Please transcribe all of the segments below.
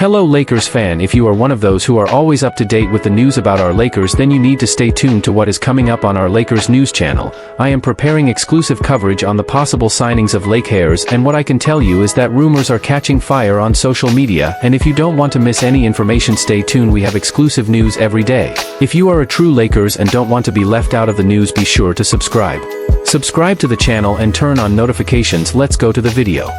Hello Lakers fan, if you are one of those who are always up to date with the news about our Lakers, then you need to stay tuned to what is coming up on our Lakers news channel. I am preparing exclusive coverage on the possible signings of Lakers, and what I can tell you is that rumors are catching fire on social media, and if you don't want to miss any information, stay tuned. We have exclusive news every day. If you are a true Lakers and don't want to be left out of the news, be sure to subscribe. Subscribe to the channel and turn on notifications. Let's go to the video.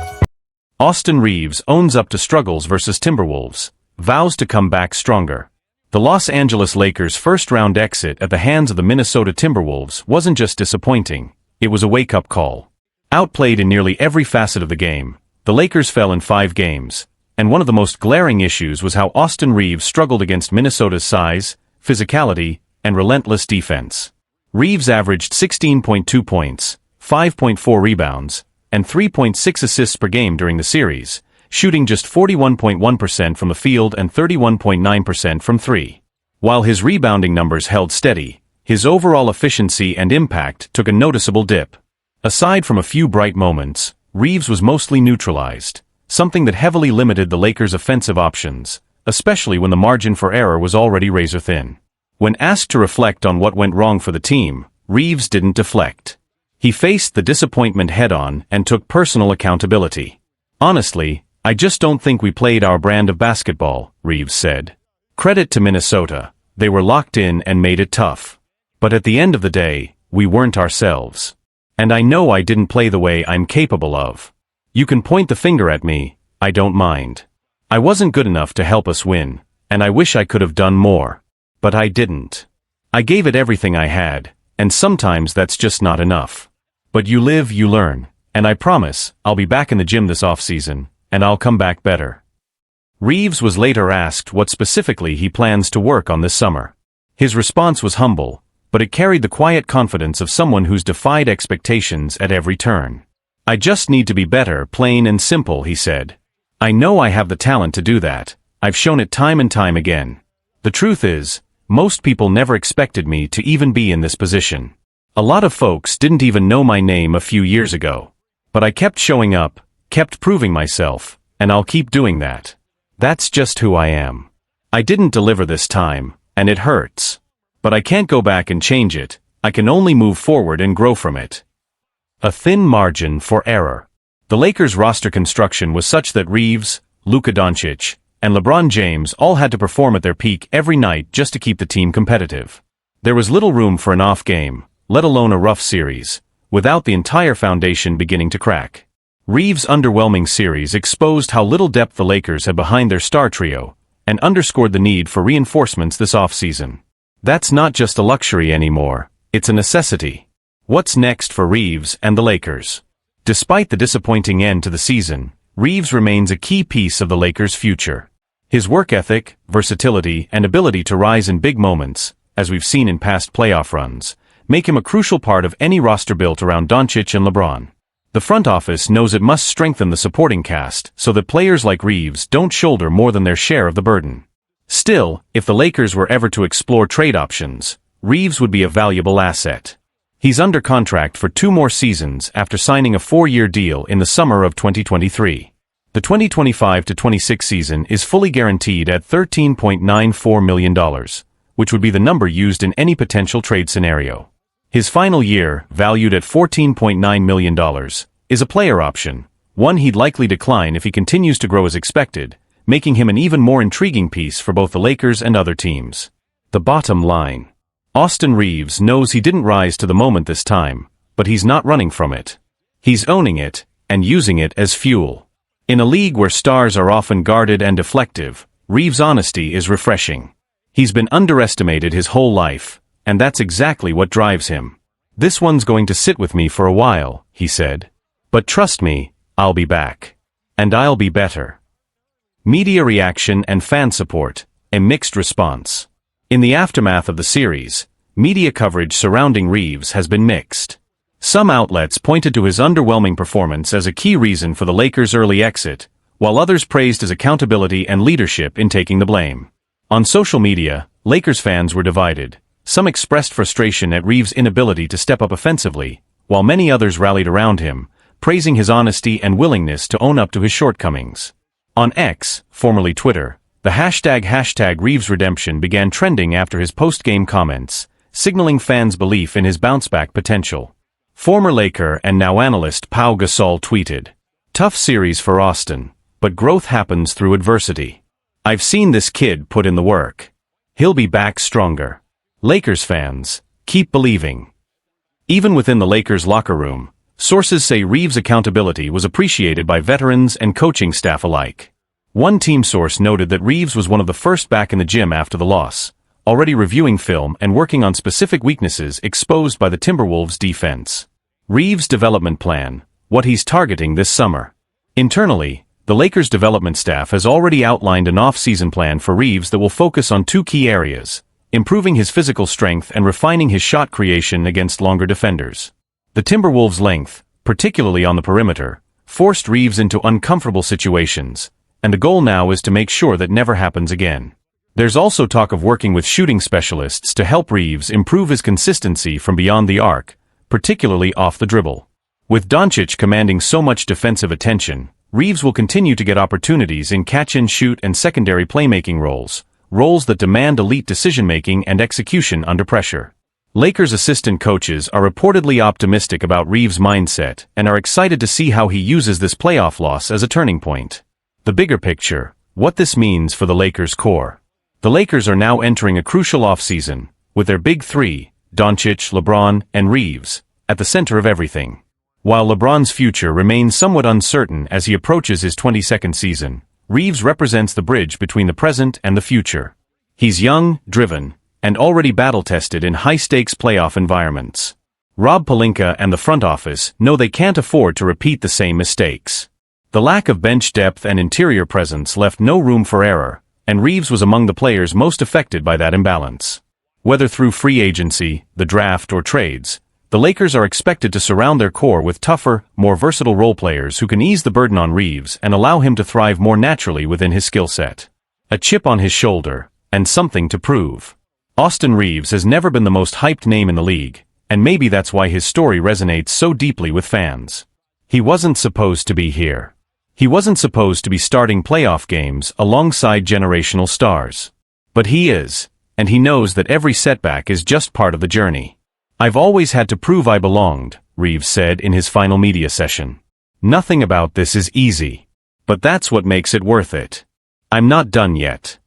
Austin Reeves owns up to struggles versus Timberwolves, vows to come back stronger. The Los Angeles Lakers' first-round exit at the hands of the Minnesota Timberwolves wasn't just disappointing, it was a wake-up call. Outplayed in nearly every facet of the game, the Lakers fell in 5 games, and one of the most glaring issues was how Austin Reeves struggled against Minnesota's size, physicality, and relentless defense. Reeves averaged 16.2 points, 5.4 rebounds, and 3.6 assists per game during the series, shooting just 41.1% from the field and 31.9% from 3. While his rebounding numbers held steady, his overall efficiency and impact took a noticeable dip. Aside from a few bright moments, Reeves was mostly neutralized, something that heavily limited the Lakers' offensive options, especially when the margin for error was already razor-thin. When asked to reflect on what went wrong for the team, Reeves didn't deflect. He faced the disappointment head-on and took personal accountability. "Honestly, I just don't think we played our brand of basketball," Reeves said. Credit to Minnesota, they were locked in and made it tough. But at the end of the day, we weren't ourselves. And I know I didn't play the way I'm capable of. You can point the finger at me, I don't mind. I wasn't good enough to help us win, and I wish I could have done more. But I didn't. I gave it everything I had, and sometimes that's just not enough. But you live, you learn, and I promise, I'll be back in the gym this offseason, and I'll come back better. Reeves was later asked what specifically he plans to work on this summer. His response was humble, but it carried the quiet confidence of someone who's defied expectations at every turn. "I just need to be better, plain and simple," he said. "I know I have the talent to do that, I've shown it time and time again. The truth is, most people never expected me to even be in this position. A lot of folks didn't even know my name a few years ago. But I kept showing up, kept proving myself, and I'll keep doing that. That's just who I am. I didn't deliver this time, and it hurts. But I can't go back and change it, I can only move forward and grow from it." A thin margin for error. The Lakers' roster construction was such that Reeves, Luka Doncic, and LeBron James all had to perform at their peak every night just to keep the team competitive. There was little room for an off game, let alone a rough series, without the entire foundation beginning to crack. Reeves' underwhelming series exposed how little depth the Lakers had behind their star trio, and underscored the need for reinforcements this offseason. That's not just a luxury anymore, it's a necessity. What's next for Reeves and the Lakers? Despite the disappointing end to the season, Reeves remains a key piece of the Lakers' future. His work ethic, versatility, and ability to rise in big moments, as we've seen in past playoff runs, make him a crucial part of any roster built around Doncic and LeBron. The front office knows it must strengthen the supporting cast so that players like Reeves don't shoulder more than their share of the burden. Still, if the Lakers were ever to explore trade options, Reeves would be a valuable asset. He's under contract for 2 more seasons after signing a 4-year deal in the summer of 2023. The 2025-26 season is fully guaranteed at $13.94 million, which would be the number used in any potential trade scenario. His final year, valued at $14.9 million, is a player option, one he'd likely decline if he continues to grow as expected, making him an even more intriguing piece for both the Lakers and other teams. The bottom line. Austin Reeves knows he didn't rise to the moment this time, but he's not running from it. He's owning it, and using it as fuel. In a league where stars are often guarded and deflective, Reeves' honesty is refreshing. He's been underestimated his whole life, and that's exactly what drives him. "This one's going to sit with me for a while," he said. "But trust me, I'll be back. And I'll be better." Media reaction and fan support, a mixed response. In the aftermath of the series, media coverage surrounding Reeves has been mixed. Some outlets pointed to his underwhelming performance as a key reason for the Lakers' early exit, while others praised his accountability and leadership in taking the blame. On social media, Lakers fans were divided. Some expressed frustration at Reeves' inability to step up offensively, while many others rallied around him, praising his honesty and willingness to own up to his shortcomings. On X, formerly Twitter, the hashtag Reeves Redemption began trending after his post-game comments, signaling fans' belief in his bounce-back potential. Former Laker and now analyst Pau Gasol tweeted, "Tough series for Austin, but growth happens through adversity. I've seen this kid put in the work. He'll be back stronger. Lakers fans, keep believing." Even within the Lakers locker room, sources say Reeves' accountability was appreciated by veterans and coaching staff alike. One team source noted that Reeves was one of the first back in the gym after the loss, already reviewing film and working on specific weaknesses exposed by the Timberwolves' defense. Reeves' development plan, what he's targeting this summer. Internally, the Lakers' development staff has already outlined an off-season plan for Reeves that will focus on two key areas: improving his physical strength and refining his shot creation against longer defenders. The Timberwolves' length, particularly on the perimeter, forced Reeves into uncomfortable situations, and the goal now is to make sure that never happens again. There's also talk of working with shooting specialists to help Reeves improve his consistency from beyond the arc, particularly off the dribble. With Doncic commanding so much defensive attention, Reeves will continue to get opportunities in catch-and-shoot and secondary playmaking roles that demand elite decision-making and execution under pressure. Lakers assistant coaches are reportedly optimistic about Reeves' mindset and are excited to see how he uses this playoff loss as a turning point. The bigger picture, what this means for the Lakers' core. The Lakers are now entering a crucial offseason, with their big three, Doncic, LeBron, and Reeves, at the center of everything. While LeBron's future remains somewhat uncertain as he approaches his 22nd season, Reeves represents the bridge between the present and the future. He's young, driven, and already battle-tested in high-stakes playoff environments. Rob Pelinka and the front office know they can't afford to repeat the same mistakes. The lack of bench depth and interior presence left no room for error, and Reeves was among the players most affected by that imbalance. Whether through free agency, the draft, or trades, the Lakers are expected to surround their core with tougher, more versatile role players who can ease the burden on Reeves and allow him to thrive more naturally within his skill set. A chip on his shoulder, and something to prove. Austin Reeves has never been the most hyped name in the league, and maybe that's why his story resonates so deeply with fans. He wasn't supposed to be here. He wasn't supposed to be starting playoff games alongside generational stars. But he is, and he knows that every setback is just part of the journey. "I've always had to prove I belonged," Reeves said in his final media session. "Nothing about this is easy. But that's what makes it worth it. I'm not done yet."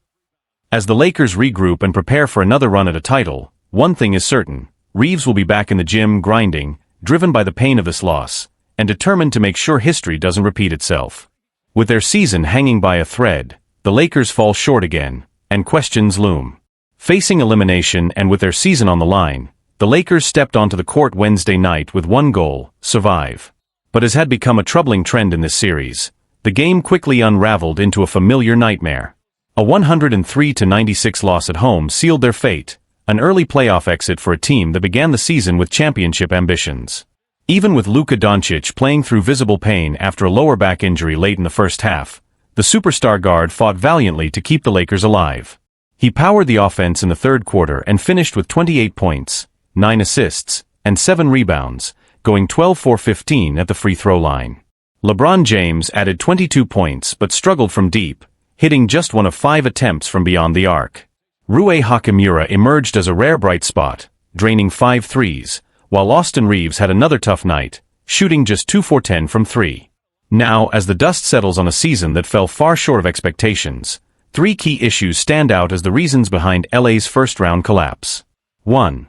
As the Lakers regroup and prepare for another run at a title, one thing is certain: Reeves will be back in the gym grinding, driven by the pain of this loss, and determined to make sure history doesn't repeat itself. With their season hanging by a thread, the Lakers fall short again, and questions loom. Facing elimination and with their season on the line, the Lakers stepped onto the court Wednesday night with one goal: survive. But as had become a troubling trend in this series, the game quickly unraveled into a familiar nightmare. A 103-96 loss at home sealed their fate, an early playoff exit for a team that began the season with championship ambitions. Even with Luka Doncic playing through visible pain after a lower back injury late in the first half, the superstar guard fought valiantly to keep the Lakers alive. He powered the offense in the third quarter and finished with 28 points, 9 assists, and 7 rebounds, going 12-for-15 at the free throw line. LeBron James added 22 points but struggled from deep, hitting just one of 5 attempts from beyond the arc. Rui Hachimura emerged as a rare bright spot, draining 5 threes, while Austin Reeves had another tough night, shooting just 2 for 10 from 3. Now, as the dust settles on a season that fell far short of expectations, 3 key issues stand out as the reasons behind LA's first-round collapse. 1.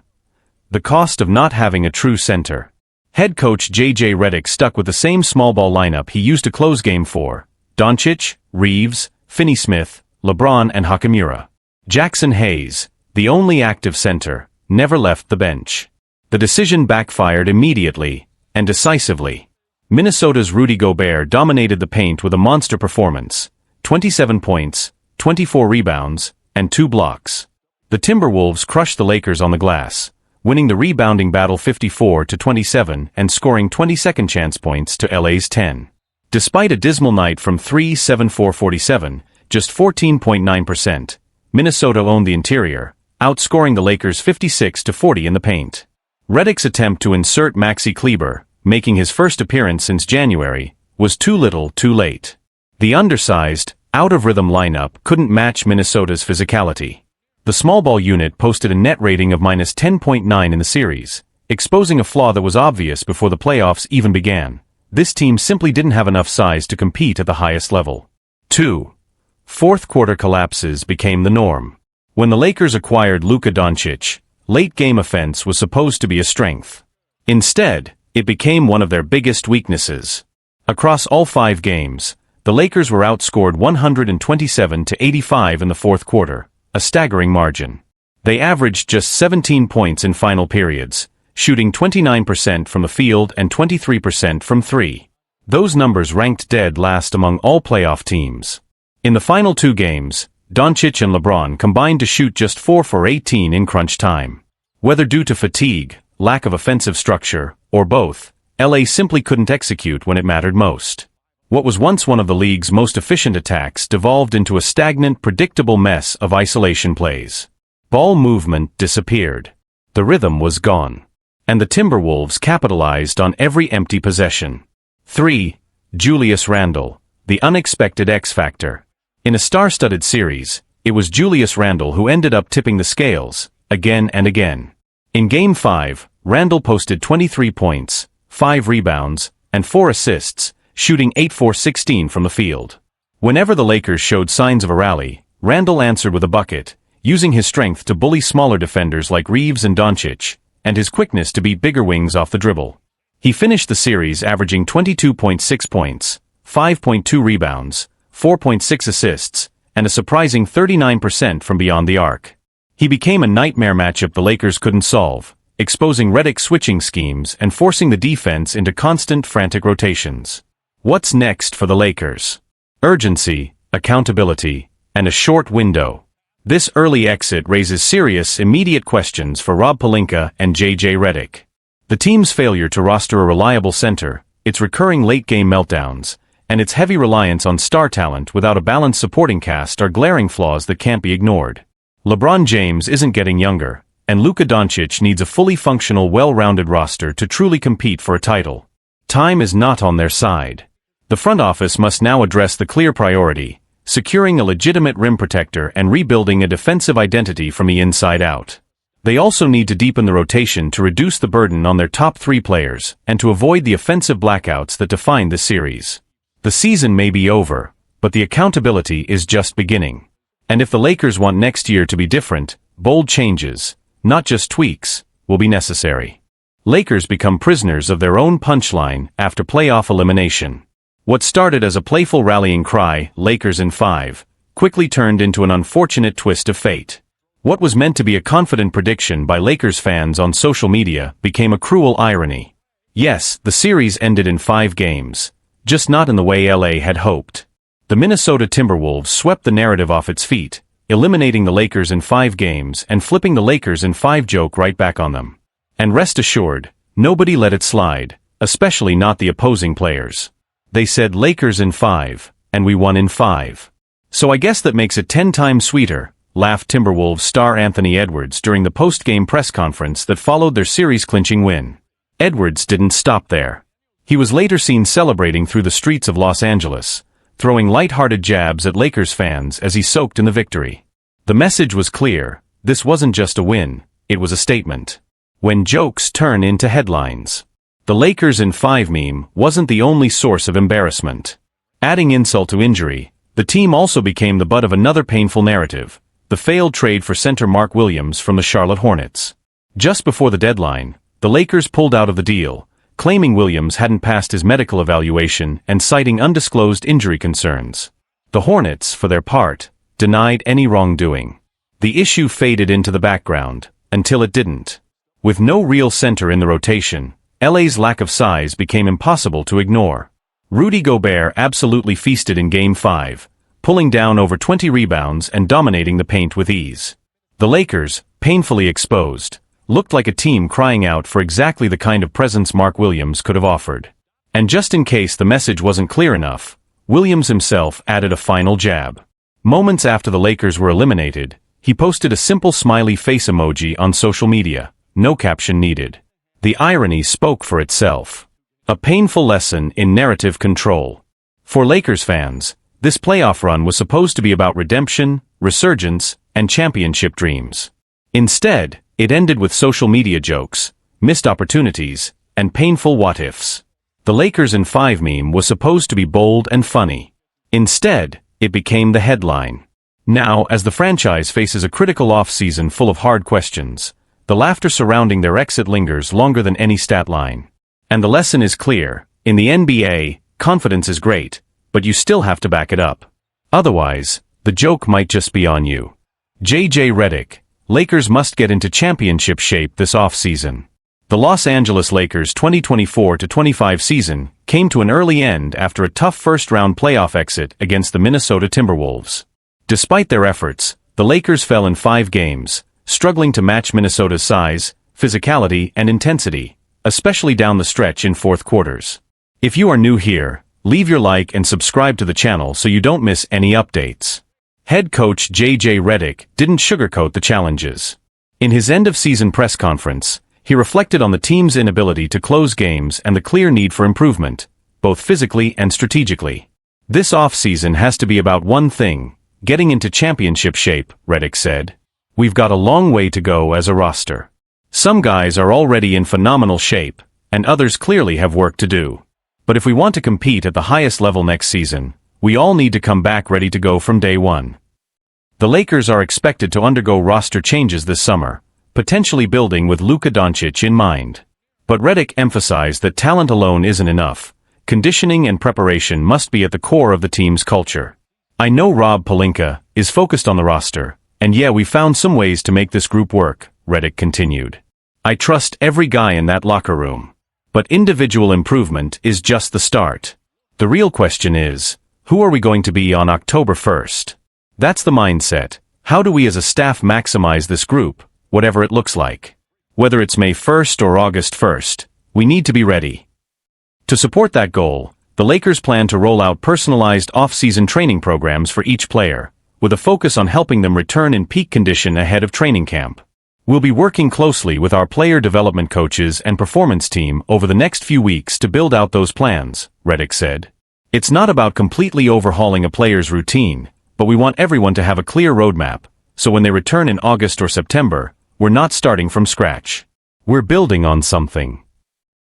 The cost of not having a true center. Head coach J.J. Redick stuck with the same small-ball lineup he used to close Game 4, Doncic, Reeves, Finney-Smith, LeBron, and Hachimura. Jackson Hayes, the only active center, never left the bench. The decision backfired immediately, and decisively. Minnesota's Rudy Gobert dominated the paint with a monster performance: 27 points, 24 rebounds, and 2 blocks. The Timberwolves crushed the Lakers on the glass, winning the rebounding battle 54-27 and scoring 20-second chance points to LA's 10. Despite a dismal night from 3, 7-for-47, just 14.9%, Minnesota owned the interior, outscoring the Lakers 56-40 in the paint. Redick's attempt to insert Maxi Kleber, making his first appearance since January, was too little too late. The undersized, out-of-rhythm lineup couldn't match Minnesota's physicality. The small ball unit posted a net rating of -10.9 in the series, exposing a flaw that was obvious before the playoffs even began. This team simply didn't have enough size to compete at the highest level. 2. Fourth-quarter collapses became the norm. When the Lakers acquired Luka Doncic, late-game offense was supposed to be a strength. Instead, it became one of their biggest weaknesses. Across all 5 games, the Lakers were outscored 127-85 in the fourth quarter, a staggering margin. They averaged just 17 points in final periods, shooting 29% from the field and 23% from 3. Those numbers ranked dead last among all playoff teams. In the final 2 games, Doncic and LeBron combined to shoot just 4 for 18 in crunch time. Whether due to fatigue, lack of offensive structure, or both, LA simply couldn't execute when it mattered most. What was once one of the league's most efficient attacks devolved into a stagnant, predictable mess of isolation plays. Ball movement disappeared. The rhythm was gone. And the Timberwolves capitalized on every empty possession. 3. Julius Randle, the unexpected X-factor. In a star-studded series, it was Julius Randle who ended up tipping the scales, again and again. In Game 5, Randle posted 23 points, 5 rebounds, and 4 assists, shooting 8 for 16 from the field. Whenever the Lakers showed signs of a rally, Randle answered with a bucket, using his strength to bully smaller defenders like Reeves and Doncic, and his quickness to beat bigger wings off the dribble. He finished the series averaging 22.6 points, 5.2 rebounds, 4.6 assists, and a surprising 39% from beyond the arc. He became a nightmare matchup the Lakers couldn't solve, exposing Reic's switching schemes and forcing the defense into constant frantic rotations. What's next for the Lakers? Urgency, accountability, and a short window. This early exit raises serious, immediate questions for Rob Pelinka and J.J. Redick. The team's failure to roster a reliable center, its recurring late-game meltdowns, and its heavy reliance on star talent without a balanced supporting cast are glaring flaws that can't be ignored. LeBron James isn't getting younger, and Luka Doncic needs a fully functional, well-rounded roster to truly compete for a title. Time is not on their side. The front office must now address the clear priority, securing a legitimate rim protector and rebuilding a defensive identity from the inside out. They also need to deepen the rotation to reduce the burden on their top 3 players and to avoid the offensive blackouts that define the series. The season may be over, but the accountability is just beginning. And if the Lakers want next year to be different, bold changes, not just tweaks, will be necessary. Lakers become prisoners of their own punchline after playoff elimination. What started as a playful rallying cry, Lakers in 5, quickly turned into an unfortunate twist of fate. What was meant to be a confident prediction by Lakers fans on social media became a cruel irony. Yes, the series ended in 5 games, just not in the way LA had hoped. The Minnesota Timberwolves swept the narrative off its feet, eliminating the Lakers in 5 games and flipping the Lakers in 5 joke right back on them. And rest assured, nobody let it slide, especially not the opposing players. They said Lakers in 5, and we won in 5. So I guess that makes it 10 times sweeter, laughed Timberwolves star Anthony Edwards during the post-game press conference that followed their series-clinching win. Edwards didn't stop there. He was later seen celebrating through the streets of Los Angeles, throwing light-hearted jabs at Lakers fans as he soaked in the victory. The message was clear: this wasn't just a win, it was a statement. When jokes turn into headlines. The Lakers in 5 meme wasn't the only source of embarrassment. Adding insult to injury, the team also became the butt of another painful narrative, the failed trade for center Mark Williams from the Charlotte Hornets. Just before the deadline, the Lakers pulled out of the deal, claiming Williams hadn't passed his medical evaluation and citing undisclosed injury concerns. The Hornets, for their part, denied any wrongdoing. The issue faded into the background, until it didn't. With no real center in the rotation, LA's lack of size became impossible to ignore. Rudy Gobert absolutely feasted in Game 5, pulling down over 20 rebounds and dominating the paint with ease. The Lakers, painfully exposed, looked like a team crying out for exactly the kind of presence Mark Williams could have offered. And just in case the message wasn't clear enough, Williams himself added a final jab. Moments after the Lakers were eliminated, he posted a simple smiley face emoji on social media, no caption needed. The irony spoke for itself. A painful lesson in narrative control. For Lakers fans, This playoff run was supposed to be about redemption, resurgence, and championship dreams. Instead, it ended with social media jokes, missed opportunities, and painful what-ifs. The Lakers in 5 meme was supposed to be bold and funny. Instead, it became the headline. Now, as the franchise faces a critical off-season full of hard questions, the laughter surrounding their exit lingers longer than any stat line. And the lesson is clear: in the NBA, confidence is great, but you still have to back it up. Otherwise, the joke might just be on you. J.J. Redick, Lakers must get into championship shape this off-season. The Los Angeles Lakers' 2024-25 season came to an early end after a tough first-round playoff exit against the Minnesota Timberwolves. Despite their efforts, the Lakers fell in 5 games, struggling to match Minnesota's size, physicality, and intensity, especially down the stretch in fourth quarters. If you are new here, leave your like and subscribe to the channel so you don't miss any updates. Head coach J.J. Redick didn't sugarcoat the challenges. In his end-of-season press conference, he reflected on the team's inability to close games and the clear need for improvement, both physically and strategically. This off-season has to be about one thing: getting into championship shape, Redick said. We've got a long way to go as a roster. Some guys are already in phenomenal shape, and others clearly have work to do. But if we want to compete at the highest level next season, we all need to come back ready to go from day one. The Lakers are expected to undergo roster changes this summer, potentially building with Luka Doncic in mind. But Redick emphasized that talent alone isn't enough. Conditioning and preparation must be at the core of the team's culture. I know Rob Pelinka is focused on the roster, and yeah, we found some ways to make this group work, Redick continued. I trust every guy in that locker room. But individual improvement is just the start. The real question is, who are we going to be on October 1st? That's the mindset. How do we as a staff maximize this group, whatever it looks like? Whether it's May 1st or August 1st, we need to be ready. To support that goal, the Lakers plan to roll out personalized off-season training programs for each player, with a focus on helping them return in peak condition ahead of training camp. We'll be working closely with our player development coaches and performance team over the next few weeks to build out those plans, Redick said. It's not about completely overhauling a player's routine, but we want everyone to have a clear roadmap, so when they return in August or September, we're not starting from scratch. We're building on something.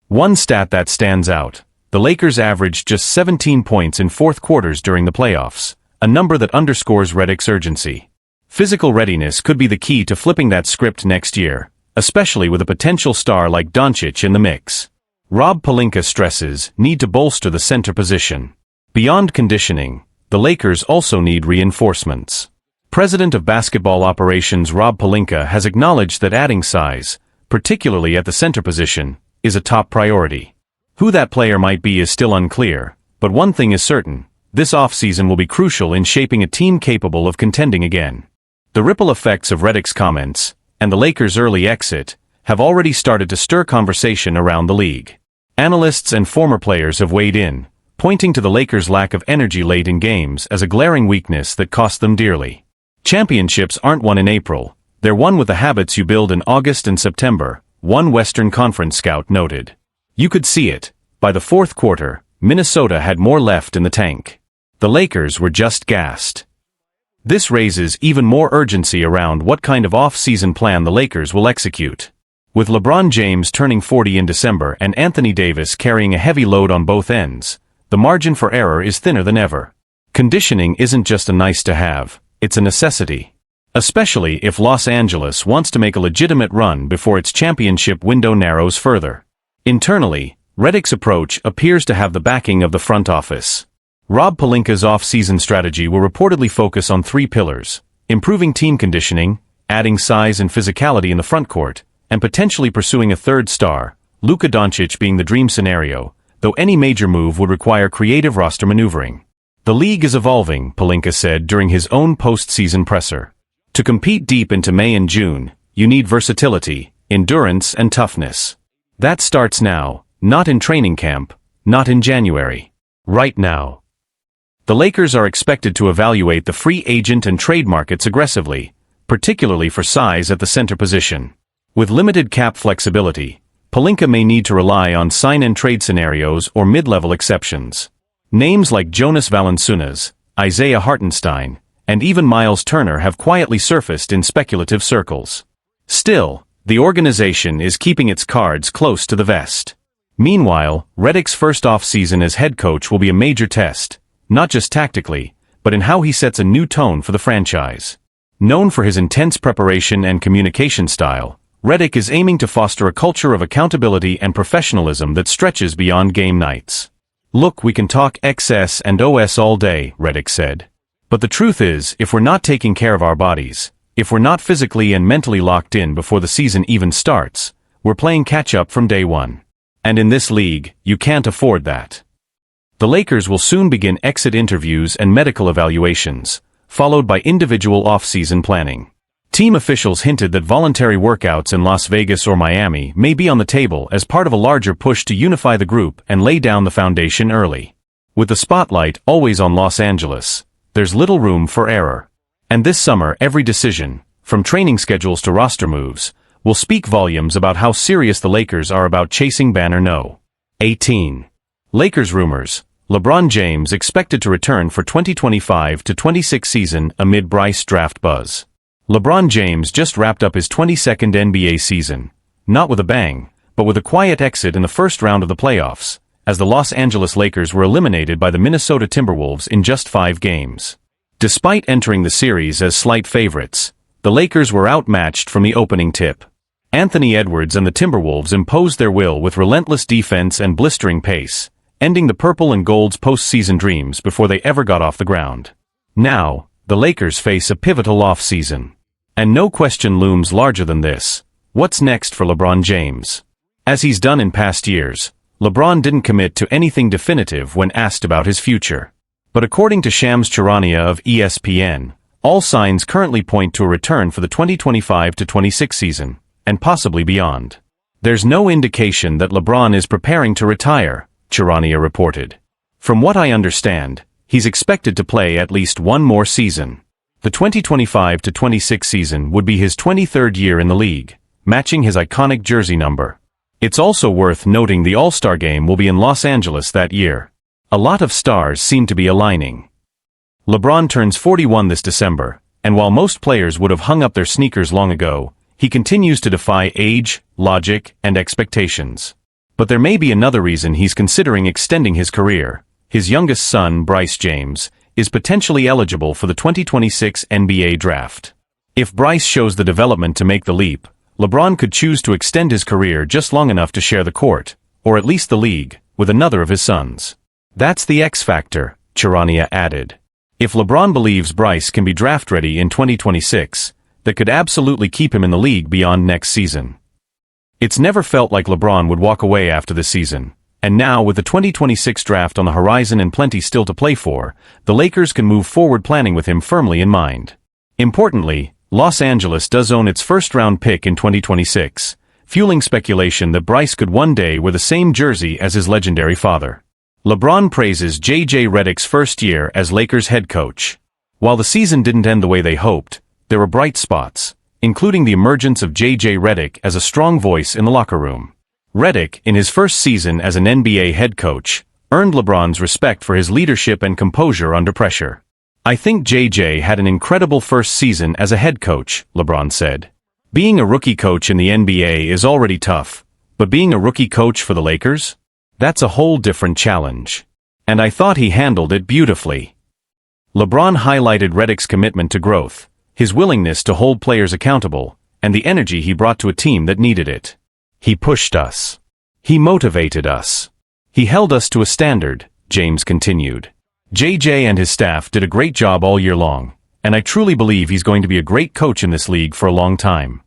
One stat that stands out: the Lakers averaged just 17 points in fourth quarters during the playoffs, a number that underscores Redick's urgency. Physical readiness could be the key to flipping that script next year, especially with a potential star like Doncic in the mix. Rob Pelinka stresses need to bolster the center position. Beyond conditioning, the Lakers also need reinforcements. President of Basketball Operations Rob Pelinka has acknowledged that adding size, particularly at the center position, is a top priority. Who that player might be is still unclear, but one thing is certain: this offseason will be crucial in shaping a team capable of contending again. The ripple effects of Redick's comments, and the Lakers' early exit, have already started to stir conversation around the league. Analysts and former players have weighed in, pointing to the Lakers' lack of energy late in games as a glaring weakness that cost them dearly. Championships aren't won in April, they're won with the habits you build in August and September, one Western Conference scout noted. You could see it. By the fourth quarter, Minnesota had more left in the tank. The Lakers were just gassed. This raises even more urgency around what kind of off-season plan the Lakers will execute. With LeBron James turning 40 in December and Anthony Davis carrying a heavy load on both ends, the margin for error is thinner than ever. Conditioning isn't just a nice-to-have, it's a necessity. Especially if Los Angeles wants to make a legitimate run before its championship window narrows further. Internally, Redick's approach appears to have the backing of the front office. Rob Pelinka's off-season strategy will reportedly focus on 3 pillars: improving team conditioning, adding size and physicality in the front court, and potentially pursuing a third star, Luka Doncic being the dream scenario, though any major move would require creative roster maneuvering. The league is evolving, Pelinka said during his own post-season presser. To compete deep into May and June, you need versatility, endurance, and toughness. That starts now, not in training camp, not in January. Right now. The Lakers are expected to evaluate the free agent and trade markets aggressively, particularly for size at the center position. With limited cap flexibility, Pelinka may need to rely on sign-and-trade scenarios or mid-level exceptions. Names like Jonas Valanciunas, Isaiah Hartenstein, and even Miles Turner have quietly surfaced in speculative circles. Still, the organization is keeping its cards close to the vest. Meanwhile, Reic's first off-season as head coach will be a major test, not just tactically, but in how he sets a new tone for the franchise. Known for his intense preparation and communication style, Reic is aiming to foster a culture of accountability and professionalism that stretches beyond game nights. "Look, we can talk XS and OS all day," Reic said. "But the truth is, if we're not taking care of our bodies, if we're not physically and mentally locked in before the season even starts, we're playing catch-up from day one. And in this league, you can't afford that." The Lakers will soon begin exit interviews and medical evaluations, followed by individual off-season planning. Team officials hinted that voluntary workouts in Las Vegas or Miami may be on the table as part of a larger push to unify the group and lay down the foundation early. With the spotlight always on Los Angeles, there's little room for error. And this summer, every decision, from training schedules to roster moves, will speak volumes about how serious the Lakers are about chasing banner No. 18. Lakers rumors: LeBron James expected to return for 2025-26 season amid Bryce draft buzz. LeBron James just wrapped up his 22nd NBA season, not with a bang, but with a quiet exit in the first round of the playoffs, as the Los Angeles Lakers were eliminated by the Minnesota Timberwolves in just 5 games. Despite entering the series as slight favorites, the Lakers were outmatched from the opening tip. Anthony Edwards and the Timberwolves imposed their will with relentless defense and blistering pace, ending the purple and gold's postseason dreams before they ever got off the ground. Now, the Lakers face a pivotal off-season. And no question looms larger than this: what's next for LeBron James? As he's done in past years, LeBron didn't commit to anything definitive when asked about his future. But according to Shams Charania of ESPN, all signs currently point to a return for the 2025-26 season, and possibly beyond. There's no indication that LeBron is preparing to retire, Charania reported. From what I understand, he's expected to play at least one more season. The 2025-26 season would be his 23rd year in the league, matching his iconic jersey number. It's also worth noting the All-Star Game will be in Los Angeles that year. A lot of stars seem to be aligning. LeBron turns 41 this December, and while most players would have hung up their sneakers long ago, he continues to defy age, logic, and expectations. But there may be another reason he's considering extending his career. His youngest son, Bryce James, is potentially eligible for the 2026 NBA draft. If Bryce shows the development to make the leap, LeBron could choose to extend his career just long enough to share the court, or at least the league, with another of his sons. That's the X factor, Charania added. If LeBron believes Bryce can be draft-ready in 2026, that could absolutely keep him in the league beyond next season. It's never felt like LeBron would walk away after this season. And now, with the 2026 draft on the horizon and plenty still to play for, the Lakers can move forward planning with him firmly in mind. Importantly, Los Angeles does own its first-round pick in 2026, fueling speculation that Bryce could one day wear the same jersey as his legendary father. LeBron praises J.J. Redick's first year as Lakers head coach. While the season didn't end the way they hoped, there were bright spots, including the emergence of J.J. Redick as a strong voice in the locker room. Reic, in his first season as an NBA head coach, earned LeBron's respect for his leadership and composure under pressure. "I think JJ had an incredible first season as a head coach," LeBron said. "Being a rookie coach in the NBA is already tough, but being a rookie coach for the Lakers? That's a whole different challenge. And I thought he handled it beautifully." LeBron highlighted Reidic's commitment to growth, his willingness to hold players accountable, and the energy he brought to a team that needed it. "He pushed us. He motivated us. He held us to a standard," James continued. "JJ and his staff did a great job all year long, and I truly believe he's going to be a great coach in this league for a long time."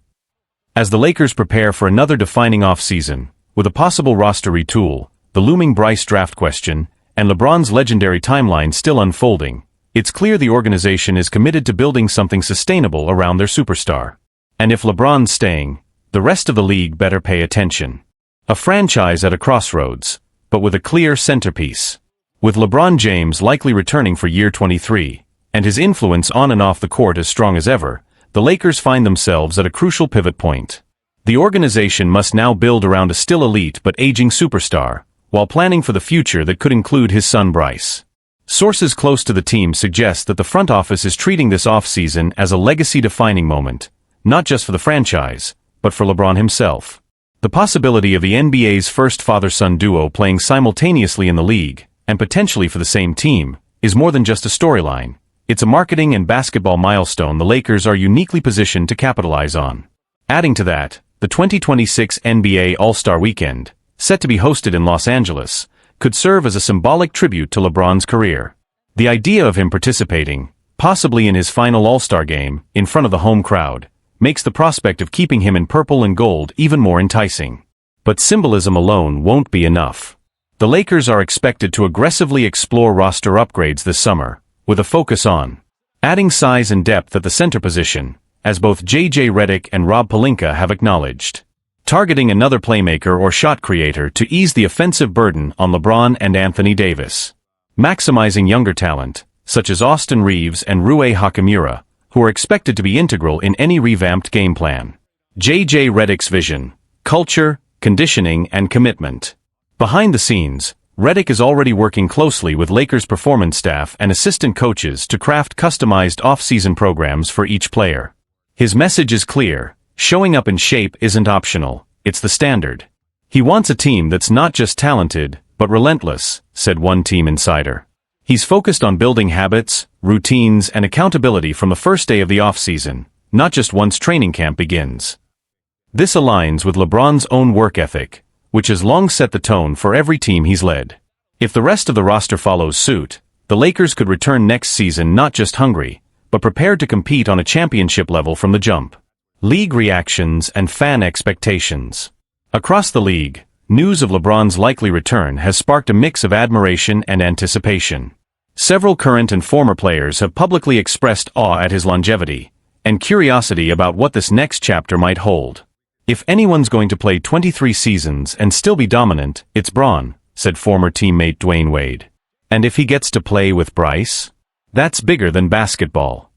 As the Lakers prepare for another defining offseason, with a possible roster retool, the looming Bryce draft question, and LeBron's legendary timeline still unfolding, it's clear the organization is committed to building something sustainable around their superstar. And if LeBron's staying, the rest of the league better pay attention. A franchise at a crossroads, but with a clear centerpiece. With LeBron James likely returning for year 23, and his influence on and off the court as strong as ever, the Lakers find themselves at a crucial pivot point. The organization must now build around a still elite but aging superstar, while planning for the future that could include his son Bryce. Sources close to the team suggest that the front office is treating this offseason as a legacy-defining moment, not just for the franchise, but for LeBron himself. The possibility of the NBA's first father-son duo playing simultaneously in the league, and potentially for the same team, is more than just a storyline. It's a marketing and basketball milestone the Lakers are uniquely positioned to capitalize on. Adding to that, the 2026 NBA All-Star Weekend, set to be hosted in Los Angeles, could serve as a symbolic tribute to LeBron's career. The idea of him participating, possibly in his final All-Star game, in front of the home crowd, makes the prospect of keeping him in purple and gold even more enticing. But symbolism alone won't be enough. The Lakers are expected to aggressively explore roster upgrades this summer, with a focus on adding size and depth at the center position, as both J.J. Redick and Rob Pelinka have acknowledged. Targeting another playmaker or shot creator to ease the offensive burden on LeBron and Anthony Davis. Maximizing younger talent, such as Austin Reeves and Rui Hachimura, who are expected to be integral in any revamped game plan. J.J. Redick's vision, culture, conditioning, and commitment. Behind the scenes, Redick is already working closely with Lakers performance staff and assistant coaches to craft customized off-season programs for each player. His message is clear: showing up in shape isn't optional, it's the standard. He wants a team that's not just talented, but relentless, said one team insider. He's focused on building habits, routines, and accountability from the first day of the offseason, not just once training camp begins. This aligns with LeBron's own work ethic, which has long set the tone for every team he's led. If the rest of the roster follows suit, the Lakers could return next season not just hungry, but prepared to compete on a championship level from the jump. League reactions and fan expectations. Across the league, news of LeBron's likely return has sparked a mix of admiration and anticipation. Several current and former players have publicly expressed awe at his longevity, and curiosity about what this next chapter might hold. If anyone's going to play 23 seasons and still be dominant, it's Bron, said former teammate Dwayne Wade. And if he gets to play with Bryce? That's bigger than basketball.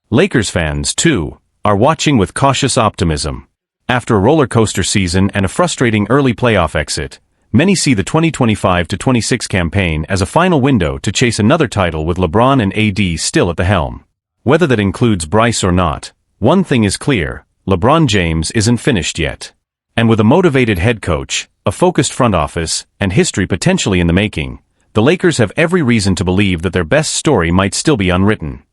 Lakers fans, too, are watching with cautious optimism. After a roller coaster season and a frustrating early playoff exit, many see the 2025-26 campaign as a final window to chase another title with LeBron and AD still at the helm. Whether that includes Bryce or not, one thing is clear: LeBron James isn't finished yet. And with a motivated head coach, a focused front office, and history potentially in the making, the Lakers have every reason to believe that their best story might still be unwritten.